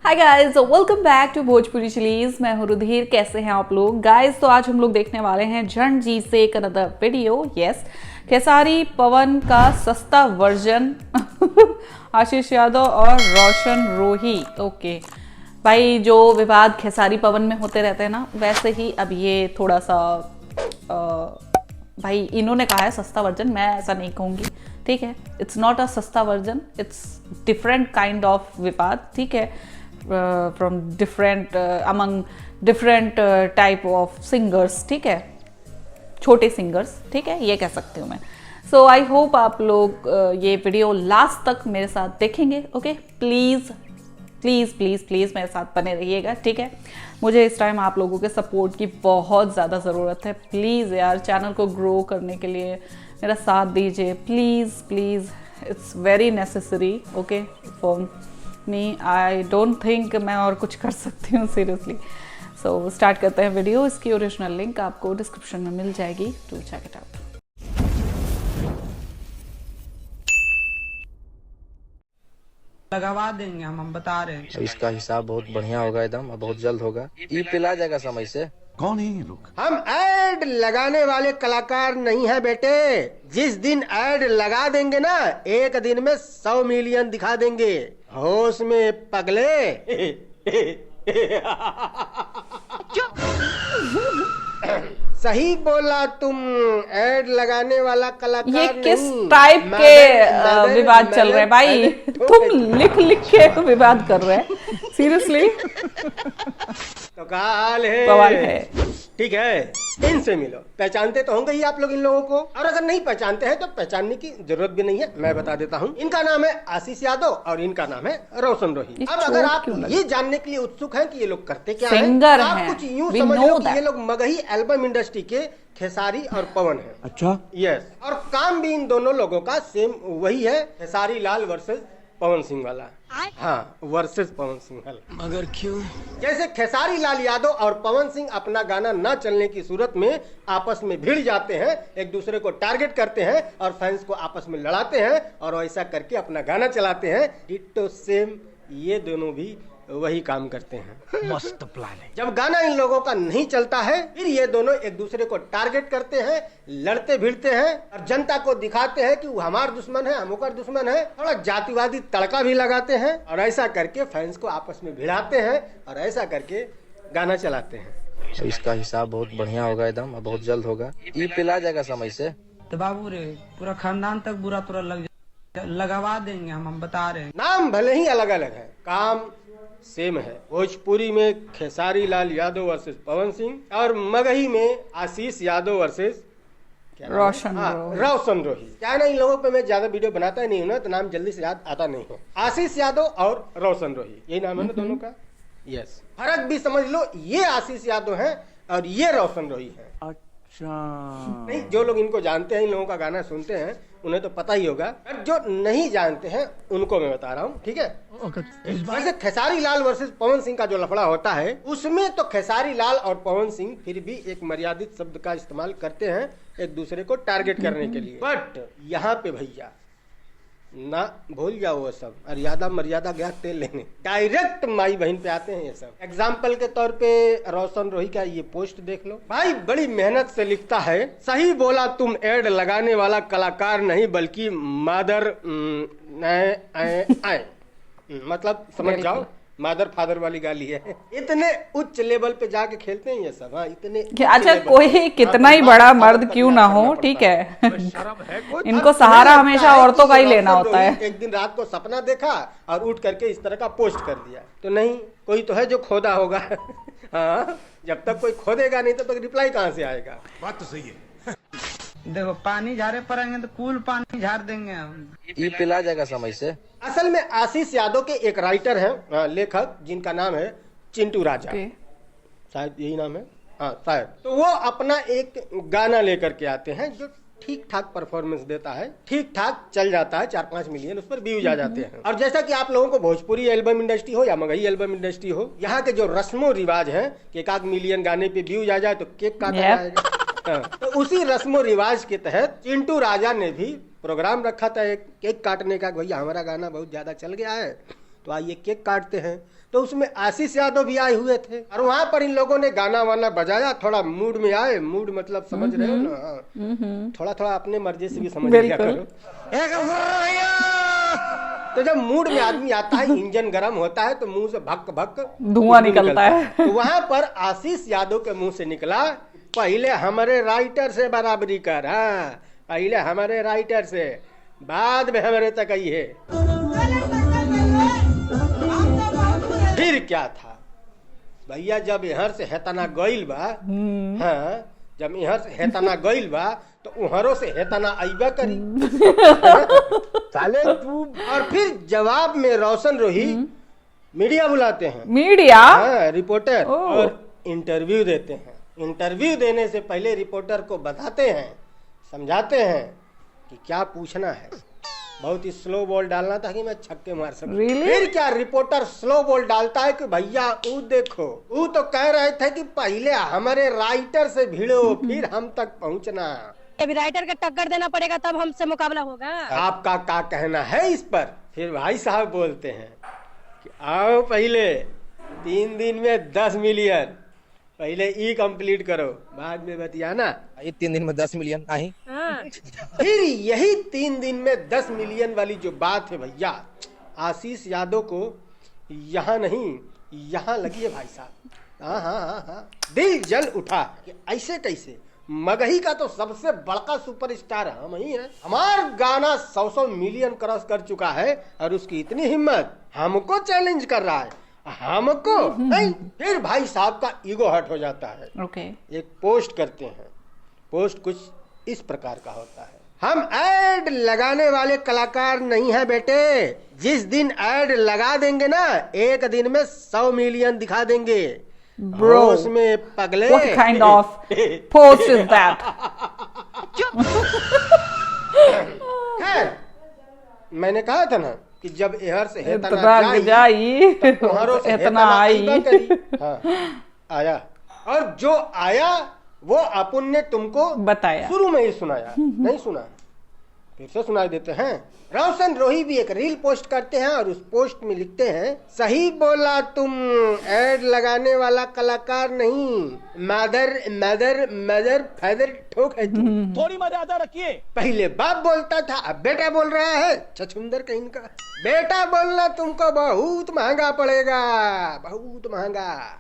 Hi guys, welcome back to Bhojpuri chillies. मैं हूँ रुधिर। कैसे हैं आप लोग गाइस? तो आज हम लोग देखने वाले हैं जन जी से एक अनदर वीडियो। यस, खेसारी पवन का सस्ता वर्जन आशीष यादव और रोशन रोही। ओके भाई, जो विवाद खेसारी पवन में होते रहते हैं ना, वैसे ही अब ये थोड़ा सा भाई इन्होंने कहा है सस्ता वर्जन, मैं ऐसा नहीं कहूँगी। ठीक है, इट्स नॉट अ सस्ता version, it's different kind of विवाद। ठीक है, from different among different type of singers. ठीक है, छोटे सिंगर्स। ठीक है, ये कह सकती हूँ मैं। सो आई होप आप लोग ये वीडियो लास्ट तक मेरे साथ देखेंगे। Okay, please please please please मेरे साथ बने रहिएगा। ठीक है, मुझे इस टाइम आप लोगों के सपोर्ट की बहुत ज़्यादा ज़रूरत है। प्लीज़ यार, चैनल को ग्रो करने के लिए मेरा साथ दीजिए please please. It's very necessary okay for me. I don't think मैं और कुछ कर सकती हूँ सीरियसली। सो स्टार्ट करते हैं वीडियो। इसकी ओरिजिनल लिंक आपको डिस्क्रिप्शन में मिल जाएगी, टू चेक इट आउट। लगवा देंगे हम बता रहे हैं। इसका हिसाब बहुत बढ़िया होगा, एकदम बहुत जल्द होगा। ई पिला जाएगा समय से। कौन है ये लोग? हम ऐड लगाने वाले कलाकार नहीं है बेटे। जिस दिन ऐड लगा देंगे ना, एक दिन में 100 मिलियन दिखा देंगे। होश में पगले। सही बोला तुम, ऐड लगाने वाला कलाकार ये नहीं। किस टाइप के विवाद चल रहे हैं भाई? तुम लिख लिख के विवाद कर रहे हैं सीरियसली? तो काल सवाल है। है। ठीक है, इनसे मिलो। पहचानते तो होंगे ही आप लोग इन लोगों को, और अगर नहीं पहचानते हैं तो पहचानने की जरूरत भी नहीं है। मैं बता देता हूँ, इनका नाम है आशीष यादव और इनका नाम है रोशन रोही। अब अगर आप ये जानने के लिए उत्सुक हैं कि ये लोग करते क्या हैं, सिंगर तो आप हैं। कुछ यूँ We समझ know लो कि that. ये लोग मगही एल्बम इंडस्ट्री के खेसारी और पवन हैं। अच्छा, यस, और काम भी इन दोनों लोगों का सेम वही है, खेसारी लाल वर्सेस पवन सिंह वाला। हाँ, वर्सेस पवन सिंह वाला। मगर क्यों? जैसे खेसारी लाल यादव और पवन सिंह अपना गाना न चलने की सूरत में आपस में भिड़ जाते हैं, एक दूसरे को टारगेट करते हैं और फैंस को आपस में लड़ाते हैं और ऐसा करके अपना गाना चलाते हैं। डिट्टो सेम ये दोनों भी वही काम करते हैं। मस्त प्लान है। जब गाना इन लोगों का नहीं चलता है, फिर ये दोनों एक दूसरे को टारगेट करते हैं, लड़ते भिड़ते हैं और जनता को दिखाते हैं कि वो हमारा दुश्मन है, हम ओकर दुश्मन है। थोड़ा जातिवादी तड़का भी लगाते हैं और ऐसा करके फैंस को आपस में भिड़ाते हैं और ऐसा करके गाना चलाते हैं। इसका हिसाब बहुत बढ़िया होगा, एकदम बहुत जल्द होगा। ई पिला जाएगा समय से। तो बाबू रे, पूरा खानदान तक बुरा तुरा लगवा देंगे हम बता रहे हैं। नाम भले ही अलग अलग है, काम सेम है। भोजपुरी में खेसारी लाल यादव वर्सेस पवन सिंह और मगही में आशीष यादव वर्सेस रोशन रोशन रोही। क्या ना, इन लोगों पे मैं ज्यादा वीडियो बनाता ही नहीं हूँ ना, तो नाम जल्दी से याद आता नहीं है। आशीष यादव और रोशन रोही, यही नाम है ना दोनों का। यस, फर्क भी समझ लो, ये आशीष यादव है और ये रोशन रोही है। अच्छा, नहीं, जो लोग इनको जानते हैं, इन लोगों का गाना सुनते हैं, उन्हें तो पता ही होगा। और जो नहीं जानते हैं उनको मैं बता रहा हूँ। ठीक है, वैसे खेसारी लाल वर्सेस पवन सिंह का जो लफड़ा होता है, उसमें तो खेसारी लाल और पवन सिंह फिर भी एक मर्यादित शब्द का इस्तेमाल करते हैं एक दूसरे को टारगेट करने के लिए। बट यहाँ पे भैया ना, भूल जाओ वो सब, मर्यादा मर्यादा गया तेल लेने, डायरेक्ट माई बहन पे आते हैं ये सब। एग्जाम्पल के तौर पे रोशन रोही का ये पोस्ट देख लो भाई, बड़ी मेहनत से लिखता है। सही बोला तुम, ऐड लगाने वाला कलाकार नहीं बल्कि मादर मतलब समझ जाओ, मादर फादर वाली गाली है। इतने उच्च लेवल पे जाके खेलते हैं ये सब। हाँ, इतने अच्छा, कोई कितना ही बड़ा मर्द क्यों ना हो, ठीक है, इनको सहारा हमेशा औरतों का ही लेना होता है। एक दिन रात को सपना देखा और उठ करके इस तरह का पोस्ट कर दिया, तो नहीं, कोई तो है जो खोदा होगा। हाँ, जब तक कोई खोदेगा नहीं तब तक रिप्लाई कहाँ से आएगा? बात तो सही है। देखो, पानी झारे पड़ेंगे तो कूल पानी झाड़ देंगे हम। ई पिला जाएगा समय से। असल में आशीष यादव के एक राइटर हैं, लेखक, जिनका नाम है चिंटू राजा, शायद यही नाम है, हाँ शायद। तो वो अपना एक गाना लेकर के आते हैं जो ठीक ठाक परफॉर्मेंस देता है, ठीक ठाक चल जाता है, 4-5 मिलियन उस पर व्यूज आ जाते हैं। और जैसा कि आप लोगों को भोजपुरी एल्बम इंडस्ट्री हो या मगही एल्बम इंडस्ट्री हो, यहाँ के जो रस्मों रिवाज हैं कि 1-8 मिलियन गाने पे व्यूज आ जाए तो केक काटा जाएगा। तो उसी रस्मों रिवाज के तहत चिंटू राजा ने भी प्रोग्राम रखा था एक केक काटने का। भैया हमारा गाना बहुत ज्यादा चल गया है तो आइए केक काटते हैं। तो उसमें आशीष यादव भी आए हुए थे और वहां पर इन लोगों ने गाना वाना बजाया, थोड़ा मूड में आए। मूड मतलब समझ रहे हो ना, थोड़ा थोड़ा अपने मर्जी से भी समझ लिया करो। तो जब मूड में आदमी आता है, इंजन गर्म होता है तो मुंह से भक भक धुआं निकलता है। तो वहां पर आशीष यादव के मुंह से निकला, पहले हमारे राइटर से बराबरी कर। हाँ, पहले हमारे राइटर से, बाद में हमारे तक आई है। फिर क्या था भैया, जब यहाँ से हेतना गइल बा, हाँ, जब यहाँ से हेतना गइल बा तो उहरों से हेतना आइबा करी। साले तू। और फिर जवाब में रोशन रोही मीडिया बुलाते हैं, मीडिया, हाँ, रिपोर्टर, और इंटरव्यू देते हैं। इंटरव्यू देने से पहले रिपोर्टर को बताते हैं, समझाते हैं कि क्या पूछना है। बहुत ही स्लो बॉल डालना था कि मैं छक्के मार सकूं। Really? फिर क्या रिपोर्टर स्लो बॉल डालता है कि भैया वो देखो, वो तो कह रहे थे कि पहले हमारे राइटर से भिड़ो फिर हम तक पहुंचना। अभी राइटर का टक्कर देना पड़ेगा तब हमसे मुकाबला होगा। आपका क्या कहना है इस पर? फिर भाई साहब बोलते हैं कि आओ पहले 3 दिन में 10 मिलियन, पहले ई कंप्लीट करो, बाद में बतियाना। ये 3 दिन में 10 मिलियन आई। फिर यही 3 दिन में 10 मिलियन वाली जो बात है भैया, आशीष यादव को यहाँ नहीं यहाँ लगी है भाई साहब। हाँ हाँ हाँ हाँ, दिल जल उठा कि ऐसे कैसे, मगही का तो सबसे बड़का सुपरस्टार हम ही है, हमारा गाना 100 मिलियन क्रॉस कर चुका है और उसकी इतनी हिम्मत, हमको चैलेंज कर रहा है, हमको नहीं। फिर भाई साहब का ईगो हर्ट हो जाता है। ओके। एक पोस्ट करते हैं। पोस्ट कुछ इस प्रकार का होता है, हम ऐड लगाने वाले कलाकार नहीं है बेटे, जिस दिन ऐड लगा देंगे ना, एक दिन में 100 मिलियन दिखा देंगे। Bro, उसमें पगले, what kind of post is that? खैर, मैंने कहा था ना कि जब एहर से इतना हेतना जाई, तुम्हारों से इतना आई। आइबा करी। हाँ, आया, और जो आया वो अपन ने तुमको बताया, शुरू में ही सुनाया, नहीं सुना, फिर से सुनाई देते हैं। रोशन रोही भी एक रील पोस्ट करते हैं और उस पोस्ट में लिखते हैं, सही बोला तुम, ऐड लगाने वाला कलाकार नहीं, मदर मदर मदर फादर ठोक है तुम। थोड़ी मर्यादा रखिए। पहले बाप बोलता था, अब बेटा बोल रहा है, छछुंदर कहीं का। बेटा बोलना तुमको बहुत महंगा पड़ेगा, बहुत महंगा।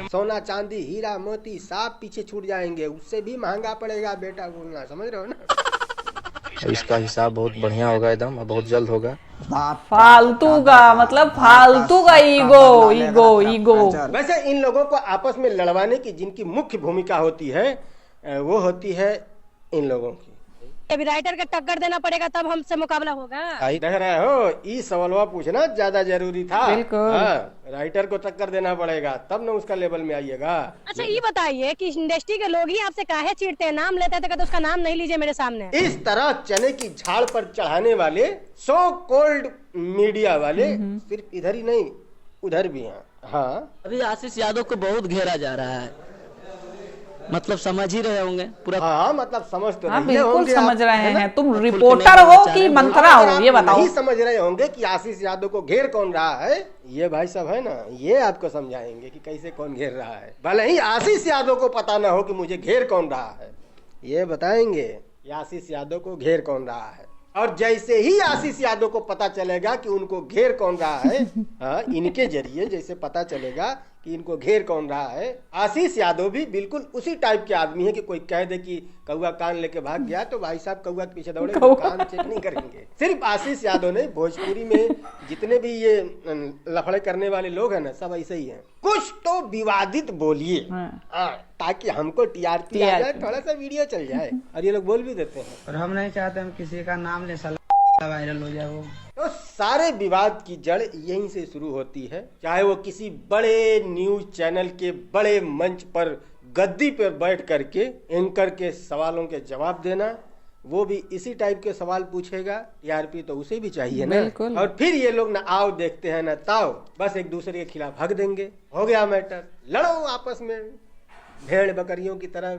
सोना चांदी हीरा मोती सब पीछे छूट जाएंगे, उससे भी महंगा पड़ेगा बेटा बोलना, समझ रहे हो ना। इसका हिसाब बहुत बढ़िया होगा एकदम, और बहुत जल्द होगा। फालतू का मतलब फालतू का ईगो ईगो ईगो। वैसे इन लोगों को आपस में लड़वाने की जिनकी मुख्य भूमिका होती है, वो होती है इन लोगों की। अभी राइटर का टक्कर देना पड़ेगा तब हमसे मुकाबला होगा। देख रहे हो, ये सवालवा पूछना ज्यादा जरूरी था। बिल्कुल। हाँ, राइटर को टक्कर देना पड़ेगा तब ना उसका लेवल में आइएगा। अच्छा ये बताइए कि इंडस्ट्री के लोग ही आपसे काहे चीड़ते हैं, नाम लेते थे तो उसका नाम नहीं लीजिए मेरे सामने। इस तरह चने की झाड़ पर चढ़ाने वाले सो कोल्ड मीडिया वाले सिर्फ इधर ही नहीं उधर भी हैं। हाँ, अभी आशीष यादव को बहुत घेरा जा रहा है, मतलब समझ ही रहे होंगे पूरा। हाँ, मतलब समझ तो हाँ, रहे बिल्कुल होंगे समझ आप, रहे है ना? हैं। तुम रिपोर्टर हो कि मंत्रा हो, ये बताओ। नहीं समझ रहे होंगे कि आशीष यादव को घेर कौन रहा है, ये भाई साहब है ना, ये आपको समझाएंगे कि कैसे कौन घेर रहा है। भले ही आशीष यादव को पता ना हो कि मुझे घेर कौन रहा है, ये बताएंगे कि आशीष यादव को घेर कौन रहा है। और जैसे ही आशीष यादव को पता चलेगा कि उनको घेर कौन रहा है, हाँ, इनके जरिए जैसे पता चलेगा कि इनको घेर कौन रहा है, आशीष यादव भी बिल्कुल उसी टाइप के आदमी है कि कोई कह दे कि कौआ कान लेके भाग गया तो भाई साहब कौआ के पीछे दौड़े, कान चेक नहीं करेंगे। सिर्फ आशीष यादव नहीं, भोजपुरी में जितने भी ये लफड़े करने वाले लोग हैं ना, सब ऐसे ही हैं। कुछ तो विवादित बोलिए, ताकि हमको टीआरपी आ जाए, थोड़ा सा वीडियो चल जाए, और ये लोग बोल भी देते हैं। और हम नहीं चाहते हम किसी का नाम ले, साला वायरल हो जाए वो। तो सारे विवाद की जड़ यहीं से शुरू होती है, चाहे वो किसी बड़े न्यूज चैनल के बड़े मंच पर गद्दी पर बैठ करके एंकर के सवालों के जवाब देना, वो भी इसी टाइप के सवाल पूछेगा, टीआरपी तो उसे भी चाहिए ना। और फिर ये लोग ना आओ देखते हैं ना ताओ, बस एक दूसरे के खिलाफ हक देंगे, हो गया मैटर, लड़ो आपस में भेड़ बकरियों की तरह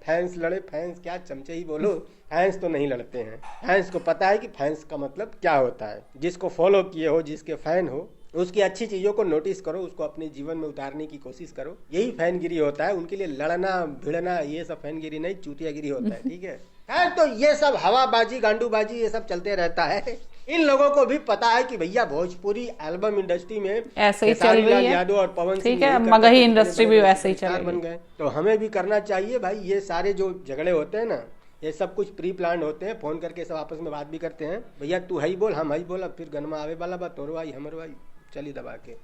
फैंस लड़े, फैंस क्या चमचे ही बोलो, फैंस तो नहीं लड़ते हैं। फैंस को पता है कि फैंस का मतलब क्या होता है। जिसको फॉलो किए हो, जिसके फैन हो, उसकी अच्छी चीज़ों को नोटिस करो, उसको अपने जीवन में उतारने की कोशिश करो। यही फैनगिरी होता है। उनके लिए लड़ना भिड़ना ये सब फैनगिरी नहीं, चूतियागिरी होता है। ठीक है। खैर, तो ये सब हवाबाजी गांडूबाजी ये सब चलते रहता है। इन लोगों को भी पता है कि भैया भोजपुरी एल्बम इंडस्ट्री में ऐसे ही चल रही है, यादव और पवन ठीक है, मगही इंडस्ट्री भी वैसे ही चल रही बन गए। तो हमें भी करना चाहिए भाई। ये सारे जो झगड़े होते हैं ना, ये सब कुछ प्री प्लान होते हैं। फोन करके सब आपस में बात भी करते हैं, भैया तू हई बोल, हम हई बोला, फिर गनमा आवे वाला बा, तोरो आई हमरो आई, चली दबा के।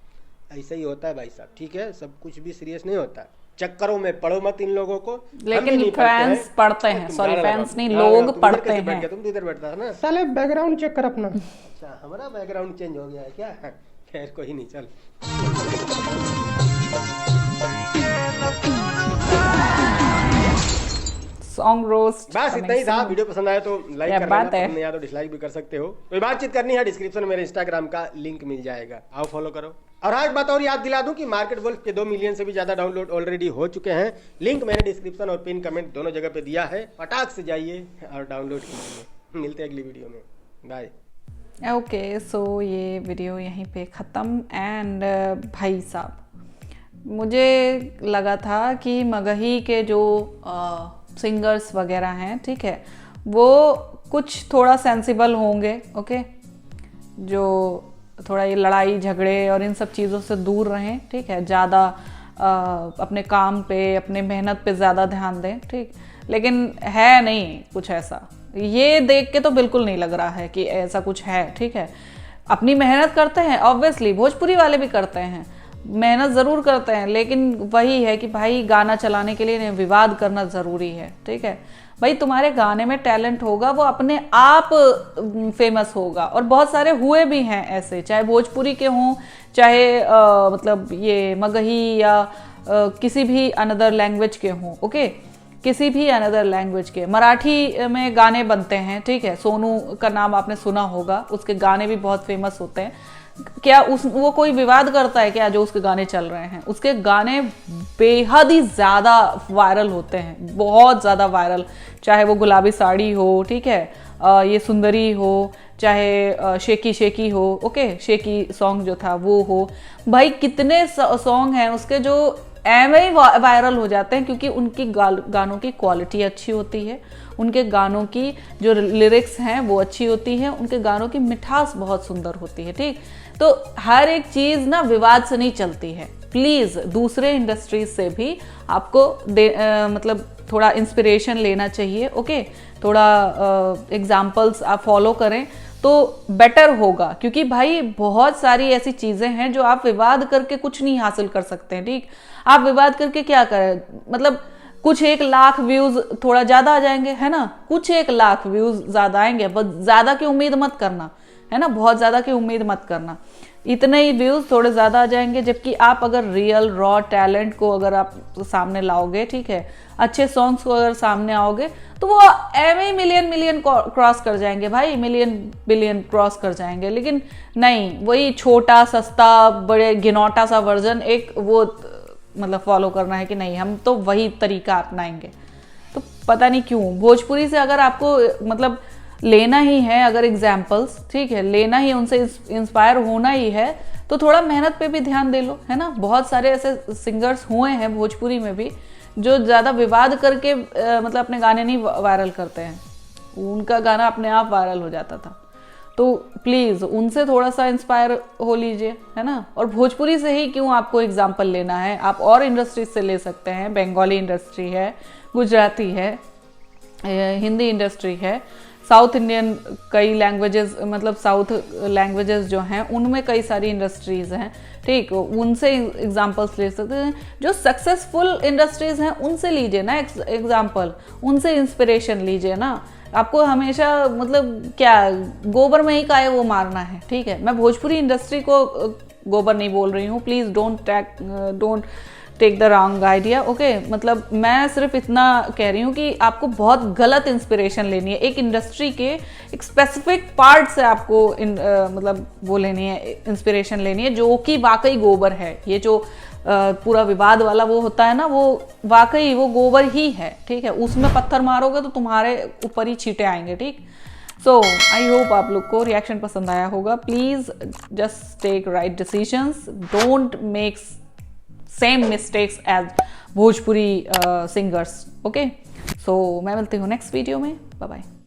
ऐसा ही होता है भाई साहब। ठीक है, सब कुछ भी सीरियस नहीं होता। चक्करों में पड़ो मत इन लोगों को। लेकिन फैंस पढ़ते हैं, सॉरी फैंस नहीं, लोग पढ़ते हैं। तुम तो इधर बैठता है ना। साले बैकग्राउंड चेक कर अपना। अच्छा, हमारा बैकग्राउंड चेंज हो गया है क्या? खैर कोई नहीं, चल। सॉन्ग रोस्ट बस इतना ही था। वीडियो पसंद आया तो लाइक कर बात है, या तो डिसलाइक भी कर सकते हो। कोई बातचीत करनी है, डिस्क्रिप्शन में मेरे इंस्टाग्राम का लिंक मिल जाएगा, आओ फॉलो करो। और आज बात और याद दिला दूं कि मार्केट वुल्फ के 2 मिलियन से भी ज्यादा डाउनलोड ऑलरेडी हो चुके हैं। लिंक मैंने डिस्क्रिप्शन और पिन कमेंट दोनों जगह पे दिया है। फटाक से जाइए और डाउनलोड कीजिए। मिलते हैं अगली वीडियो में, बाय। ओके, सो ये वीडियो यहीं पे ख़त्म। एंड भाई साहब, मुझे लगा था कि मगही के जो सिंगर्स वगैरह हैं, ठीक है, वो कुछ थोड़ा सेंसिबल होंगे, ओके, जो थोड़ा ये लड़ाई झगड़े और इन सब चीज़ों से दूर रहें, ठीक है, ज़्यादा अपने काम पे, अपने मेहनत पे ज़्यादा ध्यान दें, ठीक। लेकिन है नहीं कुछ ऐसा, ये देख के तो बिल्कुल नहीं लग रहा है कि ऐसा कुछ है, ठीक है। अपनी मेहनत करते हैं, ऑब्वियसली भोजपुरी वाले भी करते हैं, मेहनत ज़रूर करते हैं, लेकिन वही है कि भाई गाना चलाने के लिए विवाद करना ज़रूरी है, ठीक है। भाई तुम्हारे गाने में टैलेंट होगा, वो अपने आप फेमस होगा। और बहुत सारे हुए भी हैं ऐसे, चाहे भोजपुरी के हों, चाहे मतलब ये मगही या किसी भी अनदर लैंग्वेज के हों, ओके, किसी भी अनदर लैंग्वेज के। मराठी में गाने बनते हैं, ठीक है, सोनू का नाम आपने सुना होगा, उसके गाने भी बहुत फेमस होते हैं। क्या वो कोई विवाद करता है क्या जो उसके गाने चल रहे हैं? उसके गाने बेहद ही ज़्यादा वायरल होते हैं, बहुत ज़्यादा वायरल, चाहे वो गुलाबी साड़ी हो, ठीक है, ये सुंदरी हो, चाहे शेकी शेकी हो, ओके, शेकी सॉन्ग जो था वो हो। भाई कितने सॉन्ग हैं उसके जो एम ही वायरल हो जाते हैं, क्योंकि उनकी गानों की क्वालिटी अच्छी होती है, उनके गानों की जो लिरिक्स हैं वो अच्छी होती है, उनके गानों की मिठास बहुत सुंदर होती है, ठीक। तो हर एक चीज़ ना विवाद से नहीं चलती है। प्लीज़ दूसरे इंडस्ट्रीज से भी आपको मतलब थोड़ा इंस्पिरेशन लेना चाहिए, ओके, थोड़ा एग्जाम्पल्स आप फॉलो करें तो बेटर होगा। क्योंकि भाई बहुत सारी ऐसी चीज़ें हैं जो आप विवाद करके कुछ नहीं हासिल कर सकते हैं, ठीक। आप विवाद करके क्या करें, मतलब कुछ 1 लाख व्यूज़ थोड़ा ज़्यादा आ जाएंगे, है ना, कुछ 1 लाख व्यूज़ ज़्यादा आएंगे, बस ज़्यादा की उम्मीद मत करना, है ना, बहुत ज़्यादा की उम्मीद मत करना। इतने ही व्यूज़ थोड़े ज़्यादा आ जाएंगे, जबकि आप अगर रियल रॉ टैलेंट को अगर आप सामने लाओगे, ठीक है, अच्छे सॉन्ग्स को अगर सामने आओगे, तो वो एवं ही मिलियन क्रॉस कर जाएंगे भाई, मिलियन बिलियन क्रॉस कर जाएंगे। लेकिन नहीं, वही छोटा सस्ता बड़े घिनौटा सा वर्जन एक वो मतलब फॉलो करना है कि नहीं हम तो वही तरीका अपनाएंगे। तो पता नहीं क्यों भोजपुरी से अगर आपको मतलब लेना ही है अगर एग्जाम्पल्स, ठीक है, लेना ही, उनसे इंस्पायर होना ही है, तो थोड़ा मेहनत पे भी ध्यान दे लो, है ना। बहुत सारे ऐसे सिंगर्स हुए हैं भोजपुरी में भी जो ज़्यादा विवाद करके मतलब अपने गाने नहीं वायरल करते हैं, उनका गाना अपने आप वायरल हो जाता था। तो प्लीज़ उनसे थोड़ा सा इंस्पायर हो लीजिए, है ना। और भोजपुरी से ही क्यों आपको एग्जाम्पल लेना है, आप और इंडस्ट्रीज से ले सकते हैं। बंगाली इंडस्ट्री है, गुजराती है, हिंदी इंडस्ट्री है, साउथ इंडियन कई लैंग्वेजेस, मतलब साउथ लैंग्वेजेस जो हैं उनमें कई सारी इंडस्ट्रीज़ हैं, ठीक, उनसे एग्जांपल्स ले सकते हैं। जो सक्सेसफुल इंडस्ट्रीज़ हैं उनसे लीजिए ना एग्जांपल, उनसे इंस्पिरेशन लीजिए ना। आपको हमेशा मतलब क्या गोबर में ही काहे वो मारना है, ठीक है। मैं भोजपुरी इंडस्ट्री को गोबर नहीं बोल रही हूँ, please don't take the wrong idea. Okay, मतलब मैं सिर्फ इतना कह रही हूँ कि आपको बहुत गलत इंस्पिरेशन लेनी है। एक इंडस्ट्री के एक स्पेसिफिक पार्ट से आपको मतलब वो लेनी है, इंस्पिरेशन लेनी है, जो कि वाकई गोबर है। ये जो पूरा विवाद वाला वो होता है ना, वो वाकई वो गोबर ही है, ठीक है। उसमें पत्थर मारोगे तो तुम्हारे ऊपर ही छींटे आएंगे, ठीक। सो आई होप आप लोग को रिएक्शन पसंद आया होगा। Please just take right decisions, don't make same mistakes as Bhojpuri singers. Okay, so मैं मिलती हूँ नेक्स्ट वीडियो में। Bye bye.